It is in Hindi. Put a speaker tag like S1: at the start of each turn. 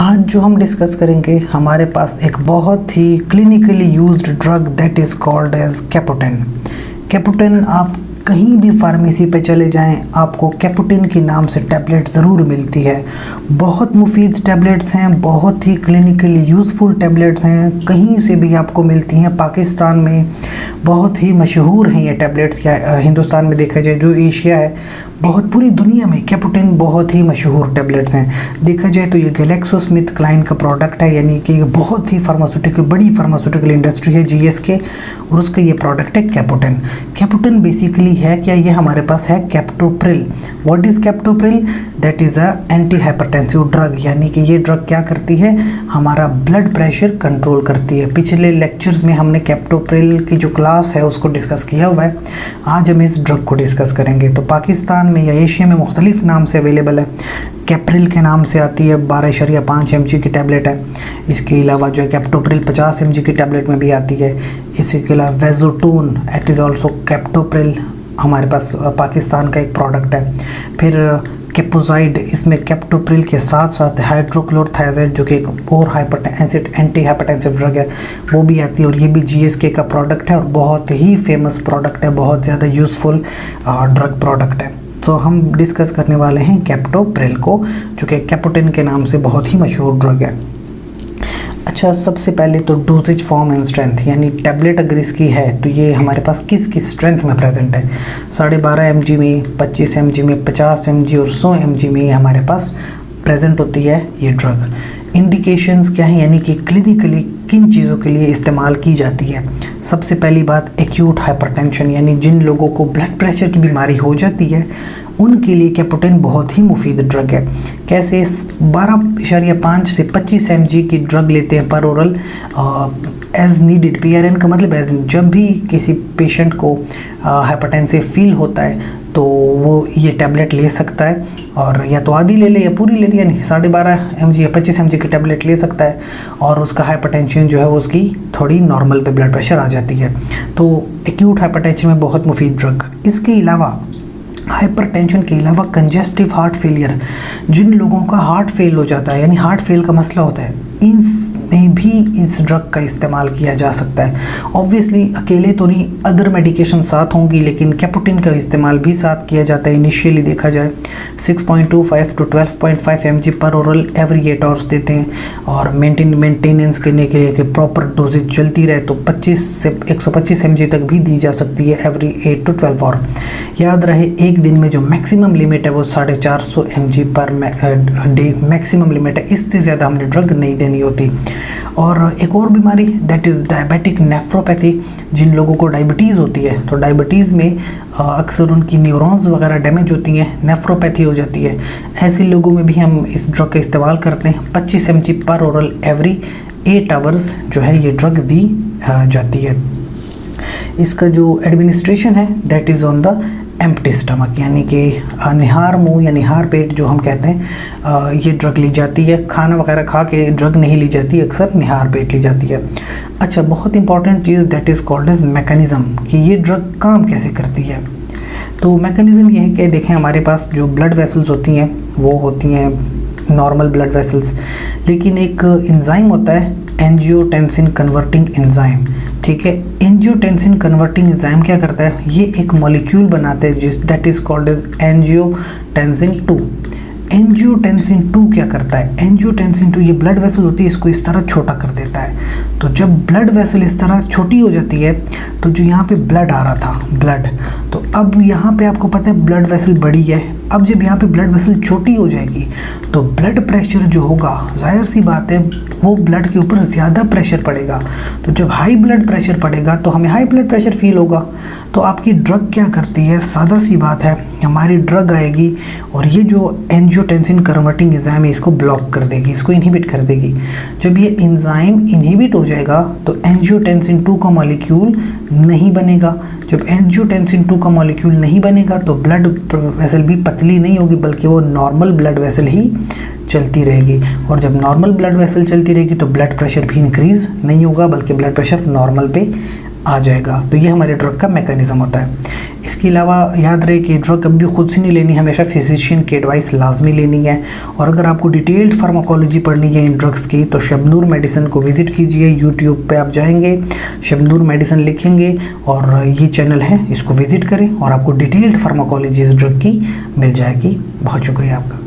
S1: आज जो हम डिस्कस करेंगे, हमारे पास एक बहुत ही clinically used drug that is called as Capoten. Capoten आप कहीं भी फार्मेसी पे चले जाएं, आपको कैपुटेन के नाम से टैबलेट ज़रूर मिलती है। बहुत मुफीद टैबलेट्स हैं, बहुत ही क्लिनिकली यूज़फुल टैबलेट्स हैं, कहीं से भी आपको मिलती हैं। पाकिस्तान में बहुत ही मशहूर हैं ये टैबलेट्स। क्या हिंदुस्तान में देखा जाए, जो एशिया है, बहुत पूरी दुनिया में कैपुटेन बहुत ही मशहूर टैबलेट्स हैं। देखा जाए तो ये ग्लैक्सोस्मिथक्लाइन का प्रोडक्ट है, यानी कि बहुत ही बड़ी फार्मास्यूटिकल इंडस्ट्री है GSK, और उसका ये प्रोडक्ट है कैपुटेन। कैपुटेन बेसिकली है क्या, ये हमारे पास है captopril. What is captopril? That is a anti hypertensive drug, यानी कि ये ड्रग क्या करती है, हमारा ब्लड प्रेशर कंट्रोल करती है। पिछले लेक्चर्स में हमने कैप्टोप्रिल की जो क्लास है उसको डिस्कस किया हुआ है। आज हम इस ड्रग को डिस्कस करेंगे। तो पाकिस्तान में या एशिया में मुख्तलिफ नाम से अवेलेबल है। कैप्रिल के नाम से आती है, 12.5 mg की टैबलेट है। इसके अलावा जो है कैप्टोप्रिल 50 mg की टैबलेट में भी आती है। इसके अलावा वेजोटोन, इट इज़ ऑल्सो कैप्टोप्रिल, हमारे पास पाकिस्तान का एक प्रोडक्ट है। फिर कैपोजाइड, इसमें कैप्टोप्रिल के साथ साथ हाइड्रोक्लोरथायजाइड जो कि एक और एंटी हाइपरटेंसिव ड्रग है, वो भी आती है, और ये भी GSK का प्रोडक्ट है और बहुत ही फेमस प्रोडक्ट है, बहुत ज़्यादा यूज़फुल ड्रग प्रोडक्ट है। तो हम डिस्कस करने वाले हैं कैप्टोप्रिल को, जो कि कैपुटेन के नाम से बहुत ही मशहूर ड्रग है। अच्छा, सबसे पहले तो डोजेज फॉर्म एंड स्ट्रेंथ, यानी टैबलेट अगर इसकी है तो ये हमारे पास किस किस स्ट्रेंथ में प्रेजेंट है। 12.5 mg में, 25 mg में, 50 mg और 100 mg में हमारे पास प्रेजेंट होती है ये ड्रग। इंडिकेशंस क्या हैं, यानी कि क्लिनिकली किन चीज़ों के लिए इस्तेमाल की जाती है। सबसे पहली बात, एक्यूट हाइपरटेंशन, यानी जिन लोगों को ब्लड प्रेशर की बीमारी हो जाती है उनके लिए कैपुटेन बहुत ही मुफीद ड्रग है। कैसे? 12.5 से 25 mg की ड्रग लेते हैं पर ओरल, एज नीडेड। PRN का मतलब एज, जब भी किसी पेशेंट को हाइपरटेंसिव फील होता है तो वो ये टैबलेट ले सकता है, और या तो आधी ले ले या पूरी ले ले, यानी 12.5 mg या 25 mg की टैबलेट ले सकता है, और उसका हाइपरटेंशन जो है वो उसकी थोड़ी नॉर्मल पे ब्लड प्रेशर आ जाती है। तो एक्यूट हाइपरटेंशन में बहुत मुफीद ड्रग। इसके अलावा हाइपरटेंशन के अलावा कंजेस्टिव हार्ट फेलियर, जिन लोगों का हार्ट फेल हो जाता है, यानी हार्ट फेल का मसला होता है, में भी इस ड्रग का इस्तेमाल किया जा सकता है। ऑब्वियसली अकेले तो नहीं, अदर मेडिकेशन साथ होंगी, लेकिन कैपुटेन का इस्तेमाल भी साथ किया जाता है। इनिशियली देखा जाए 6.25 to 12.5 mg पर ओरल एवरी 8 आवर्स देते हैं, और मेंटेनेंस करने के लिए कि प्रॉपर डोजेज चलती रहे तो 25 से 125 mg तक भी दी जा सकती है एवरी 8 to 12 आवर। याद रहे, एक दिन में जो मैक्सिमम लिमिट है वो 450 mg per day maximum limit है, इससे ज़्यादा हमने ड्रग नहीं देनी होती। और एक और बीमारी, दैट इज़ डायबिटिक नेफ्रोपैथी, जिन लोगों को डायबिटीज़ होती है तो डायबिटीज़ में अक्सर उनकी न्यूरॉन्स वगैरह डैमेज होती हैं, नेफ्रोपैथी हो जाती है। ऐसे लोगों में भी हम इस ड्रग का इस्तेमाल करते हैं। 25 mg पर ओरल एवरी 8 आवर्स जो है ये ड्रग दी जाती है। इसका जो एडमिनिस्ट्रेशन है that is on the empty stomach, यानी कि निहार मुंह या निहार पेट जो हम कहते हैं, ये ड्रग ली जाती है। खाना वगैरह खा के ड्रग नहीं ली जाती, अक्सर निहार पेट ली जाती है। अच्छा, बहुत इंपॉर्टेंट चीज़ that is called as mechanism, कि ये ड्रग काम कैसे करती है। तो मैकेनिज़्म ये है कि देखें, हमारे पास जो ब्लड वेसल्स होती हैं वो होती हैं नॉर्मल ब्लड वेसल्स, लेकिन एक एंजाइम होता है एंजियोटेंसिन कन्वर्टिंग एंजाइम। ठीक है, एंजियोटेंसिन कन्वर्टिंग एंजाइम क्या करता है, ये एक मॉलिक्यूल बनाते हैं जिस that is called as angiotensin 2। Angiotensin 2 क्या करता है, एंजियोटेंसिन 2 ये ब्लड वेसल होती है, इसको इस तरह छोटा कर देता है। तो जब ब्लड वेसल इस तरह छोटी हो जाती है तो जो यहाँ पे ब्लड आ रहा था, ब्लड, तो अब यहाँ पे आपको पता है ब्लड वेसल बड़ी है, अब जब यहाँ पे ब्लड वेसल छोटी हो जाएगी तो ब्लड प्रेशर जो होगा, जाहिर सी बात है वो ब्लड के ऊपर ज़्यादा प्रेशर पड़ेगा। तो जब हाई ब्लड प्रेशर पड़ेगा तो हमें हाई ब्लड प्रेशर फील होगा। तो आपकी ड्रग क्या करती है, सादा सी बात है, हमारी ड्रग आएगी और ये जो एंजियोटेंसिन कन्वर्टिंग एंजाइम है इसको ब्लॉक कर देगी, इसको इनहिबिट कर देगी। जब ये एंजाइम इनहिबिट हो जाएगा तो एंजियोटेंसिन 2 का मॉलिक्यूल नहीं बनेगा। जब एंजियोटेंसिन 2 का मॉलिक्यूल नहीं बनेगा तो ब्लड वेसल भी पतली नहीं होगी, बल्कि वो नॉर्मल ब्लड वेसल ही चलती रहेगी। और जब नॉर्मल ब्लड वेसल चलती रहेगी तो ब्लड प्रेशर भी इंक्रीज़ नहीं होगा, बल्कि ब्लड प्रेशर नॉर्मल पे आ जाएगा। तो ये हमारे ड्रग का मैकेनिज़्म होता है। इसके अलावा याद रहे कि ड्रग कभी खुद से नहीं लेनी, हमेशा फिजिशियन की एडवाइस लाजमी लेनी है। और अगर आपको डिटेल्ड फार्माकोलॉजी पढ़नी है इन ड्रग्स की तो शबनूर मेडिसिन को विज़िट कीजिए। यूट्यूब पे आप जाएंगे, शबनूर मेडिसिन लिखेंगे और ये चैनल है, इसको विज़िट करें और आपको डिटेल्ड फार्माकोलॉजी इस ड्रग की मिल जाएगी। बहुत शुक्रिया आपका।